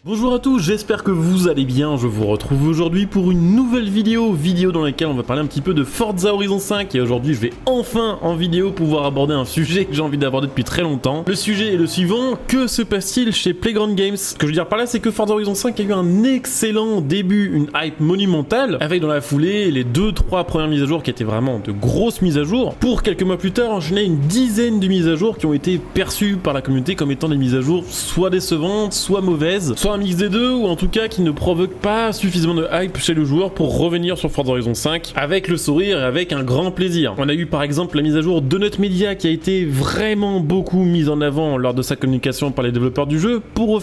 Bonjour à tous, j'espère que vous allez bien, je vous retrouve aujourd'hui pour une nouvelle vidéo dans laquelle on va parler un petit peu de Forza Horizon 5 et aujourd'hui je vais enfin en vidéo pouvoir aborder un sujet que j'ai envie d'aborder depuis très longtemps. Le sujet est le suivant, que se passe-t-il chez Playground Games? Ce que je veux dire par là c'est que Forza Horizon 5 a eu un excellent début, une hype monumentale, avec dans la foulée les 2-3 premières mises à jour qui étaient vraiment de grosses mises à jour, pour quelques mois plus tard enchaîner une dizaine de mises à jour qui ont été perçues par la communauté comme étant des mises à jour soit décevantes, soit mauvaises, soit un mix des deux, ou en tout cas qui ne provoque pas suffisamment de hype chez le joueur pour revenir sur Forza Horizon 5 avec le sourire et avec un grand plaisir. On a eu par exemple la mise à jour Donut Media qui a été vraiment beaucoup mise en avant lors de sa communication par les développeurs du jeu, pour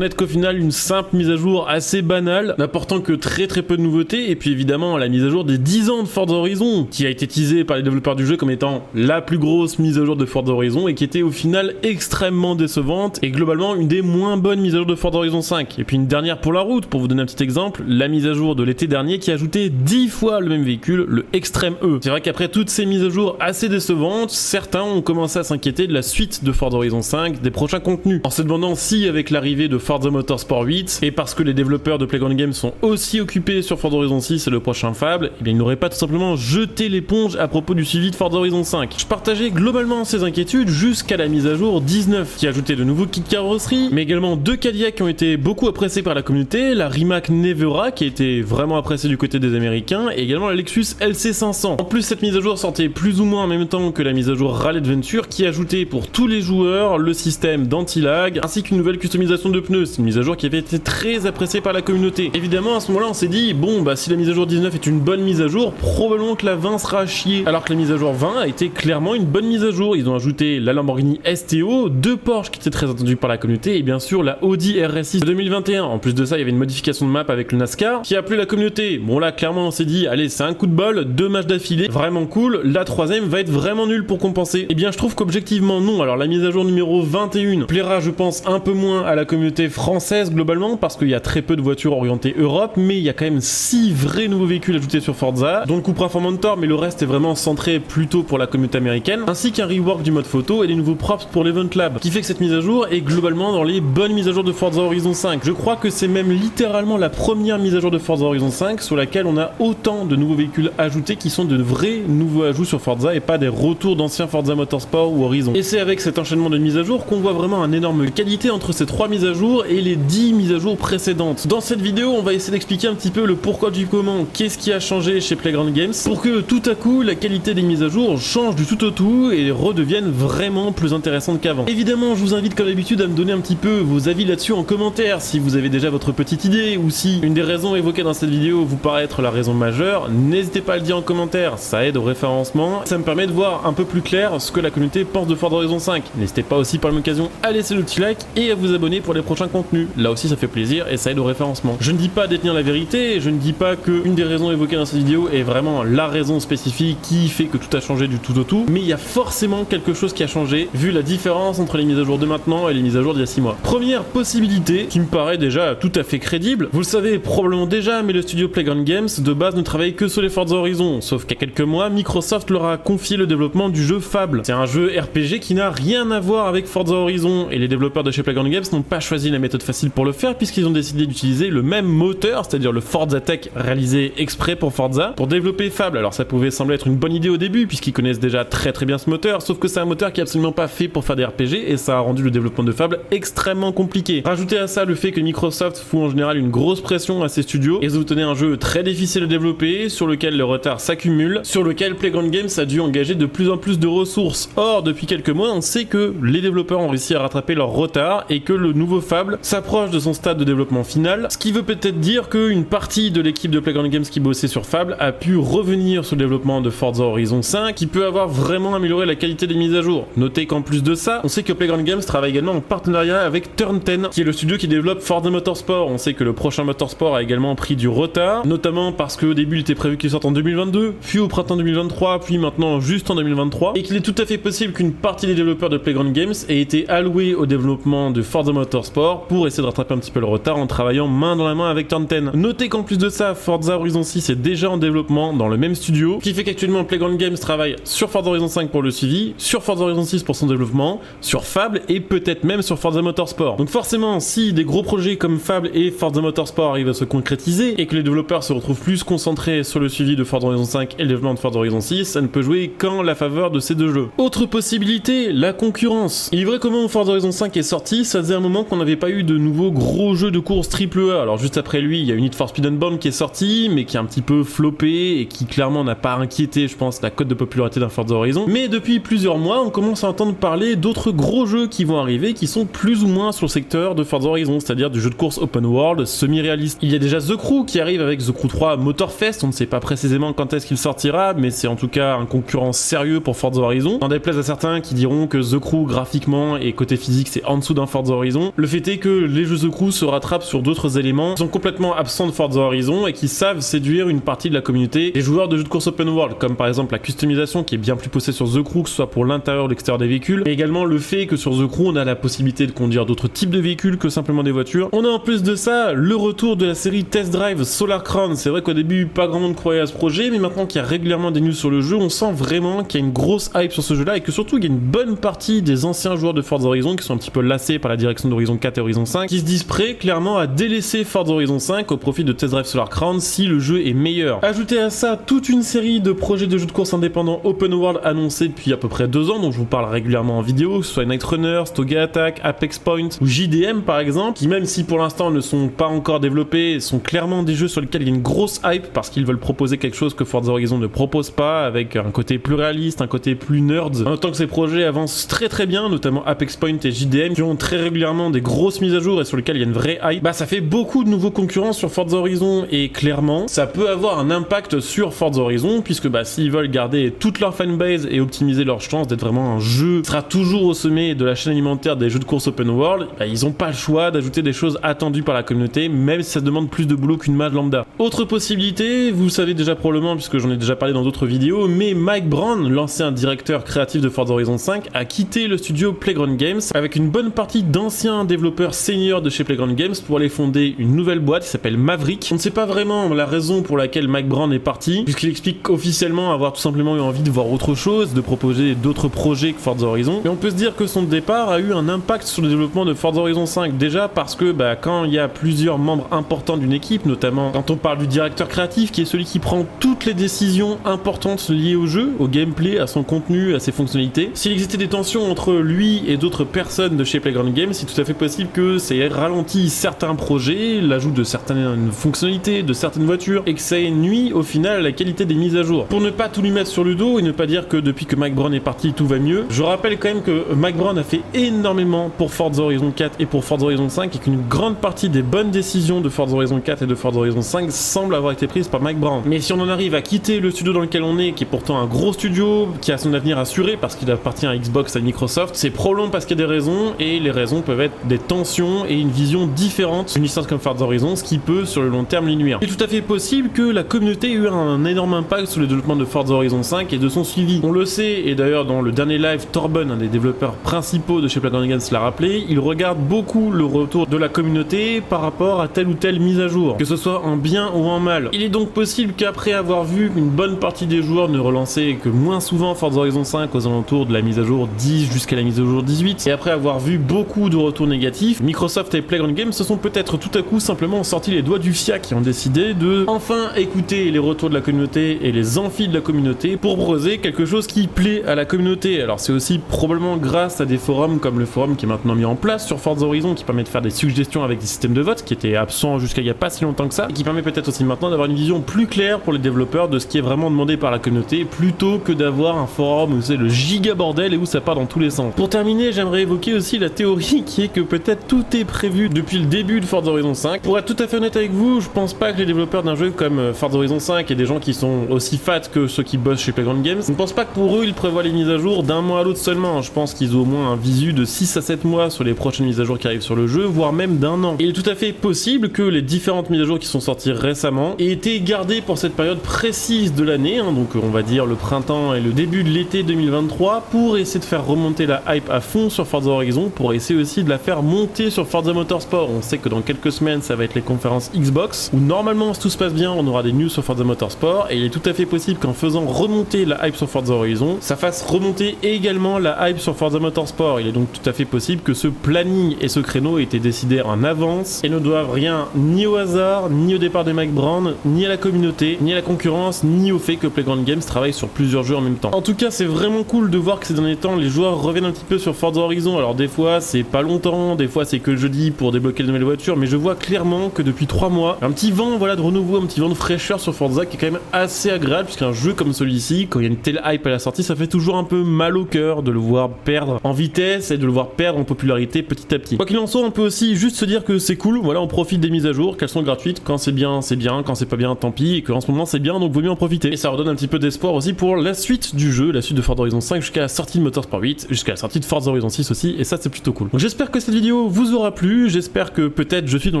n'être qu'au final une simple mise à jour assez banale, n'apportant que très peu de nouveautés, et puis évidemment la mise à jour des 10 ans de Forza Horizon qui a été teasée par les développeurs du jeu comme étant la plus grosse mise à jour de Forza Horizon et qui était au final extrêmement décevante et globalement une des moins bonnes mises à jour de Forza Horizon 5. Et puis une dernière pour la route, pour vous donner un petit exemple, la mise à jour de l'été dernier qui ajoutait 10 fois le même véhicule, le Extreme E. C'est vrai qu'après toutes ces mises à jour assez décevantes, certains ont commencé à s'inquiéter de la suite de Forza Horizon 5, des prochains contenus, en se demandant si avec l'arrivée de Forza Motorsport 8, et parce que les développeurs de Playground Games sont aussi occupés sur Forza Horizon 6 et le prochain Fable, eh bien ils n'auraient pas tout simplement jeté l'éponge à propos du suivi de Forza Horizon 5. Je partageais globalement ces inquiétudes jusqu'à la mise à jour 19, qui ajoutait de nouveaux kits carrosserie, mais également deux Cadillacs qui ont été beaucoup appréciée par la communauté, la Rimac Nevera qui a été vraiment appréciée du côté des Américains, et également la Lexus LC500. En plus, cette mise à jour sortait plus ou moins en même temps que la mise à jour Rally Adventure qui ajoutait pour tous les joueurs le système d'anti-lag ainsi qu'une nouvelle customisation de pneus. C'est une mise à jour qui avait été très appréciée par la communauté. Évidemment, à ce moment-là, on s'est dit bon bah si la mise à jour 19 est une bonne mise à jour, probablement que la 20 sera à chier. Alors que la mise à jour 20 a été clairement une bonne mise à jour. Ils ont ajouté la Lamborghini STO, deux Porsche qui étaient très attendus par la communauté et bien sûr la Audi RS6 de 2021. En plus de ça, il y avait une modification de map avec le NASCAR qui a plu la communauté. Bon là, clairement, on s'est dit, allez, c'est un coup de bol, deux matchs d'affilée, vraiment cool. La troisième va être vraiment nulle pour compenser. Eh bien, je trouve qu'objectivement, non. Alors, la mise à jour numéro 21 plaira, je pense, un peu moins à la communauté française globalement, parce qu'il y a très peu de voitures orientées Europe, mais il y a quand même 6 vrais nouveaux véhicules ajoutés sur Forza, dont le Cupra Formentor, mais le reste est vraiment centré plutôt pour la communauté américaine, ainsi qu'un rework du mode photo et des nouveaux props pour l'Event Lab, qui fait que cette mise à jour est globalement dans les bonnes mises à jour de Forza Horizon 5. Je crois que c'est même littéralement la première mise à jour de Forza Horizon 5 sur laquelle on a autant de nouveaux véhicules ajoutés qui sont de vrais nouveaux ajouts sur Forza et pas des retours d'anciens Forza Motorsport ou Horizon. Et c'est avec cet enchaînement de mises à jour qu'on voit vraiment un énorme qualité entre ces 3 mises à jour et les 10 mises à jour précédentes. Dans cette vidéo, on va essayer d'expliquer un petit peu le pourquoi du comment, qu'est-ce qui a changé chez Playground Games pour que tout à coup la qualité des mises à jour change du tout au tout et redevienne vraiment plus intéressante qu'avant. Évidemment, je vous invite comme d'habitude à me donner un petit peu vos avis là-dessus en commentaire si vous avez déjà votre petite idée ou si une des raisons évoquées dans cette vidéo vous paraît être la raison majeure, n'hésitez pas à le dire en commentaire, ça aide au référencement, ça me permet de voir un peu plus clair ce que la communauté pense de Forza Horizon 5. N'hésitez pas aussi par la même occasion à laisser le petit like et à vous abonner pour les prochains contenus, là aussi ça fait plaisir et ça aide au référencement. Je ne dis pas détenir la vérité, je ne dis pas qu'une des raisons évoquées dans cette vidéo est vraiment la raison spécifique qui fait que tout a changé du tout au tout, mais il y a forcément quelque chose qui a changé vu la différence entre les mises à jour de maintenant et les mises à jour d'il y a 6 mois. Première possibilité qui me paraît déjà tout à fait crédible, vous le savez probablement déjà, mais le studio Playground Games de base ne travaille que sur les Forza Horizon, sauf qu'il y a quelques mois, Microsoft leur a confié le développement du jeu Fable. C'est un jeu RPG qui n'a rien à voir avec Forza Horizon, et les développeurs de chez Playground Games n'ont pas choisi la méthode facile pour le faire, puisqu'ils ont décidé d'utiliser le même moteur, c'est-à-dire le Forza Tech réalisé exprès pour Forza, pour développer Fable. Alors ça pouvait sembler être une bonne idée au début, puisqu'ils connaissent déjà très bien ce moteur, sauf que c'est un moteur qui est absolument pas fait pour faire des RPG, et ça a rendu le développement de Fable extrêmement compliqué. Rajoutez à ça le fait que Microsoft fout en général une grosse pression à ses studios, et vous tenez un jeu très difficile à développer, sur lequel le retard s'accumule, sur lequel Playground Games a dû engager de plus en plus de ressources. Or, depuis quelques mois, on sait que les développeurs ont réussi à rattraper leur retard et que le nouveau Fable s'approche de son stade de développement final, ce qui veut peut-être dire qu'une partie de l'équipe de Playground Games qui bossait sur Fable a pu revenir sur le développement de Forza Horizon 5, qui peut avoir vraiment amélioré la qualité des mises à jour. Notez qu'en plus de ça, on sait que Playground Games travaille également en partenariat avec Turn 10, qui est le studio qui développe Forza Motorsport. On sait que le prochain Motorsport a également pris du retard, notamment parce qu'au début il était prévu qu'il sorte en 2022, puis au printemps 2023, puis maintenant juste en 2023, et qu'il est tout à fait possible qu'une partie des développeurs de Playground Games ait été allouée au développement de Forza Motorsport pour essayer de rattraper un petit peu le retard en travaillant main dans la main avec Turn 10. Notez qu'en plus de ça, Forza Horizon 6 est déjà en développement dans le même studio, ce qui fait qu'actuellement Playground Games travaille sur Forza Horizon 5 pour le suivi, sur Forza Horizon 6 pour son développement, sur Fable et peut-être même sur Forza Motorsport. Donc forcément, si si des gros projets comme Fable et Forza Motorsport arrivent à se concrétiser et que les développeurs se retrouvent plus concentrés sur le suivi de Forza Horizon 5 et le développement de Forza Horizon 6, ça ne peut jouer qu'en la faveur de ces deux jeux. Autre possibilité, la concurrence. Il est vrai qu'au moment où Forza Horizon 5 est sorti, ça faisait un moment qu'on n'avait pas eu de nouveaux gros jeux de course AAA. Alors juste après lui, il y a Need for Speed Unbound qui est sorti, mais qui est un petit peu floppé et qui clairement n'a pas inquiété, je pense, la cote de popularité d'un Forza Horizon. Mais depuis plusieurs mois, on commence à entendre parler d'autres gros jeux qui vont arriver, qui sont plus ou moins sur le secteur de Forza Horizon, c'est-à-dire du jeu de course open world, semi-réaliste. Il y a déjà The Crew qui arrive avec The Crew 3 Motorfest, on ne sait pas précisément quand est-ce qu'il sortira, mais c'est en tout cas un concurrent sérieux pour Forza Horizon. N'en déplaise à certains qui diront que The Crew graphiquement et côté physique c'est en dessous d'un Forza Horizon. Le fait est que les jeux The Crew se rattrapent sur d'autres éléments qui sont complètement absents de Forza Horizon et qui savent séduire une partie de la communauté des joueurs de jeux de course open world, comme par exemple la customisation qui est bien plus poussée sur The Crew, que ce soit pour l'intérieur ou l'extérieur des véhicules, mais également le fait que sur The Crew on a la possibilité de conduire d'autres types de véhicules que simplement des voitures. On a en plus de ça le retour de la série Test Drive Solar Crown. C'est vrai qu'au début pas grand monde croyait à ce projet, mais maintenant qu'il y a régulièrement des news sur le jeu, on sent vraiment qu'il y a une grosse hype sur ce jeu là et que surtout il y a une bonne partie des anciens joueurs de Forza Horizon qui sont un petit peu lassés par la direction d'Horizon 4 et Horizon 5, qui se disent prêts clairement à délaisser Forza Horizon 5 au profit de Test Drive Solar Crown si le jeu est meilleur. Ajoutez à ça toute une série de projets de jeux de course indépendants open world annoncés depuis à peu près 2 ans, dont je vous parle régulièrement en vidéo, que ce soit Night Runner, Stoga Attack, Apex Point ou JDM par exemple, qui même si pour l'instant ne sont pas encore développés, sont clairement des jeux sur lesquels il y a une grosse hype parce qu'ils veulent proposer quelque chose que Forza Horizon ne propose pas, avec un côté plus réaliste, un côté plus nerd. En tant que ces projets avancent très bien, notamment Apex Point et JDM, qui ont très régulièrement des grosses mises à jour et sur lesquelles il y a une vraie hype, bah ça fait beaucoup de nouveaux concurrents sur Forza Horizon et clairement ça peut avoir un impact sur Forza Horizon puisque bah s'ils veulent garder toute leur fanbase et optimiser leurs chances d'être vraiment un jeu qui sera toujours au sommet de la chaîne alimentaire des jeux de course open world, bah ils ont pas le choix d'ajouter des choses attendues par la communauté, même si ça demande plus de boulot qu'une mage lambda. Autre possibilité, vous le savez déjà probablement puisque j'en ai déjà parlé dans d'autres vidéos, mais Mike Brown, l'ancien directeur créatif de Forza Horizon 5, a quitté le studio Playground Games avec une bonne partie d'anciens développeurs seniors de chez Playground Games pour aller fonder une nouvelle boîte qui s'appelle Maverick. On ne sait pas vraiment la raison pour laquelle Mike Brown est parti, puisqu'il explique officiellement avoir tout simplement eu envie de voir autre chose, de proposer d'autres projets que Forza Horizon. Mais on peut se dire que son départ a eu un impact sur le développement de Forza Horizon 5, déjà parce que bah, quand il y a plusieurs membres importants d'une équipe, notamment quand on parle du directeur créatif qui est celui qui prend toutes les décisions importantes liées au jeu, au gameplay, à son contenu, à ses fonctionnalités, s'il existait des tensions entre lui et d'autres personnes de chez Playground Games, c'est tout à fait possible que ça ait ralenti certains projets, l'ajout de certaines fonctionnalités, de certaines voitures, et que ça ait nuit au final à la qualité des mises à jour. Pour ne pas tout lui mettre sur le dos et ne pas dire que depuis que Mike Brown est parti tout va mieux, je rappelle quand même que Mike Brown a fait énormément pour Forza Horizon 4 et pour Forza Horizon 5 et qu'une grande partie des bonnes décisions de Forza Horizon 4 et de Forza Horizon 5 semblent avoir été prises par Mike Brown. Mais si on en arrive à quitter le studio dans lequel on est, qui est pourtant un gros studio, qui a son avenir assuré parce qu'il appartient à Xbox et à Microsoft, c'est probablement parce qu'il y a des raisons, et les raisons peuvent être des tensions et une vision différente d'une licence comme Forza Horizon, ce qui peut sur le long terme lui nuire. Il est tout à fait possible que la communauté ait eu un énorme impact sur le développement de Forza Horizon 5 et de son suivi. On le sait, et d'ailleurs dans le dernier live, Torben, un des développeurs principaux de chez Playground Games, l'a rappelé, il regarde beaucoup le retour de la communauté par rapport à telle ou telle mise à jour, que ce soit en bien ou en mal. Il est donc possible qu'après avoir vu qu'une bonne partie des joueurs ne relançaient que moins souvent Forza Horizon 5 aux alentours de la mise à jour 10 jusqu'à la mise à jour 18, et après avoir vu beaucoup de retours négatifs, Microsoft et Playground Games se sont peut-être tout à coup simplement sorti les doigts du fiac et ont décidé de enfin écouter les retours de la communauté et les envies de la communauté pour proposer quelque chose qui plaît à la communauté. Alors c'est aussi probablement grâce à des forums comme le forum qui est maintenant mis en place sur Forza Horizon, qui permet de faire des suggestions avec des systèmes de vote qui étaient absents jusqu'à il n'y a pas si longtemps que ça, et qui permet peut-être aussi maintenant d'avoir une vision plus claire pour les développeurs de ce qui est vraiment demandé par la communauté, plutôt que d'avoir un forum où c'est le giga bordel et où ça part dans tous les sens. Pour terminer, j'aimerais évoquer aussi la théorie qui est que peut-être tout est prévu depuis le début de Forza Horizon 5. Pour être tout à fait honnête avec vous, je pense pas que les développeurs d'un jeu comme Forza Horizon 5 et des gens qui sont aussi fat que ceux qui bossent chez Playground Games, je ne pense pas que pour eux ils prévoient les mises à jour d'un mois à l'autre seulement. Je pense qu'ils ont au moins un visu de 6 à 7 mois sur les prochaines mises à jour qui arrivent sur le jeu, voire même d'un an. Et il est tout à fait possible que les différentes mises à jour qui sont sorties récemment aient été gardées pour cette période précise de l'année, donc on va dire le printemps et le début de l'été 2023, pour essayer de faire remonter la hype à fond sur Forza Horizon, pour essayer aussi de la faire monter sur Forza Motorsport. On sait que dans quelques semaines ça va être les conférences Xbox, où normalement si tout se passe bien on aura des news sur Forza Motorsport, et il est tout à fait possible qu'en faisant remonter la hype sur Forza Horizon, ça fasse remonter également la hype sur Forza Motorsport. Il est donc tout à fait possible que ce planning et ce créneau scénarios étaient décidés en avance et ne doivent rien ni au hasard, ni au départ de Mike Brown, ni à la communauté, ni à la concurrence, ni au fait que Playground Games travaille sur plusieurs jeux en même temps. En tout cas, c'est vraiment cool de voir que ces derniers temps, les joueurs reviennent un petit peu sur Forza Horizon. Alors des fois, c'est pas longtemps, des fois c'est que le jeudi pour débloquer de nouvelles voitures, mais je vois clairement que depuis 3 mois, un petit vent de renouveau, un petit vent de fraîcheur sur Forza qui est quand même assez agréable, puisqu'un jeu comme celui-ci, quand il y a une telle hype à la sortie, ça fait toujours un peu mal au cœur de le voir perdre en vitesse et de le voir perdre en popularité petit à petit. Quoi qu'il en soit, on peut aussi juste se dire que c'est cool, voilà, on profite des mises à jour, qu'elles sont gratuites, quand c'est bien, quand c'est pas bien, tant pis, et qu'en ce moment c'est bien, donc vaut mieux en profiter. Et ça redonne un petit peu d'espoir aussi pour la suite du jeu, la suite de Forza Horizon 5 jusqu'à la sortie de Motorsport 8, jusqu'à la sortie de Forza Horizon 6 aussi, et ça c'est plutôt cool. Donc j'espère que cette vidéo vous aura plu, j'espère que peut-être je suis dans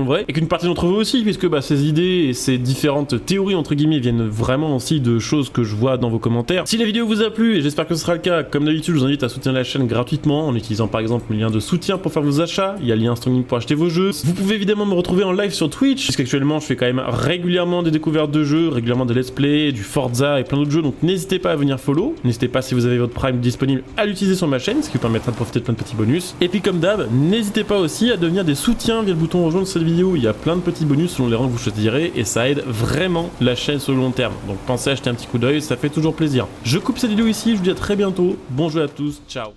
le vrai, et qu'une partie d'entre vous aussi, puisque ces idées et ces différentes théories entre guillemets viennent vraiment aussi de choses que je vois dans vos commentaires. Si la vidéo vous a plu, et j'espère que ce sera le cas, comme d'habitude je vous invite à soutenir la chaîne gratuitement en utilisant par exemple le lien de soutien pour faire vos achats, il y a le lien streaming pour acheter vos jeux. Vous pouvez évidemment me retrouver en live sur Twitch, puisqu'actuellement je fais quand même régulièrement des découvertes de jeux, régulièrement des let's play, du Forza et plein d'autres jeux, donc n'hésitez pas à venir follow, n'hésitez pas si vous avez votre Prime disponible à l'utiliser sur ma chaîne, ce qui vous permettra de profiter de plein de petits bonus. Et puis comme d'hab, n'hésitez pas aussi à devenir des soutiens via le bouton rejoindre cette vidéo, il y a plein de petits bonus selon les rangs que vous choisirez et ça aide vraiment la chaîne sur le long terme. Donc pensez à jeter un petit coup d'œil, ça fait toujours plaisir. Je coupe cette vidéo ici, je vous dis à très bientôt, bon jeu à tous, ciao.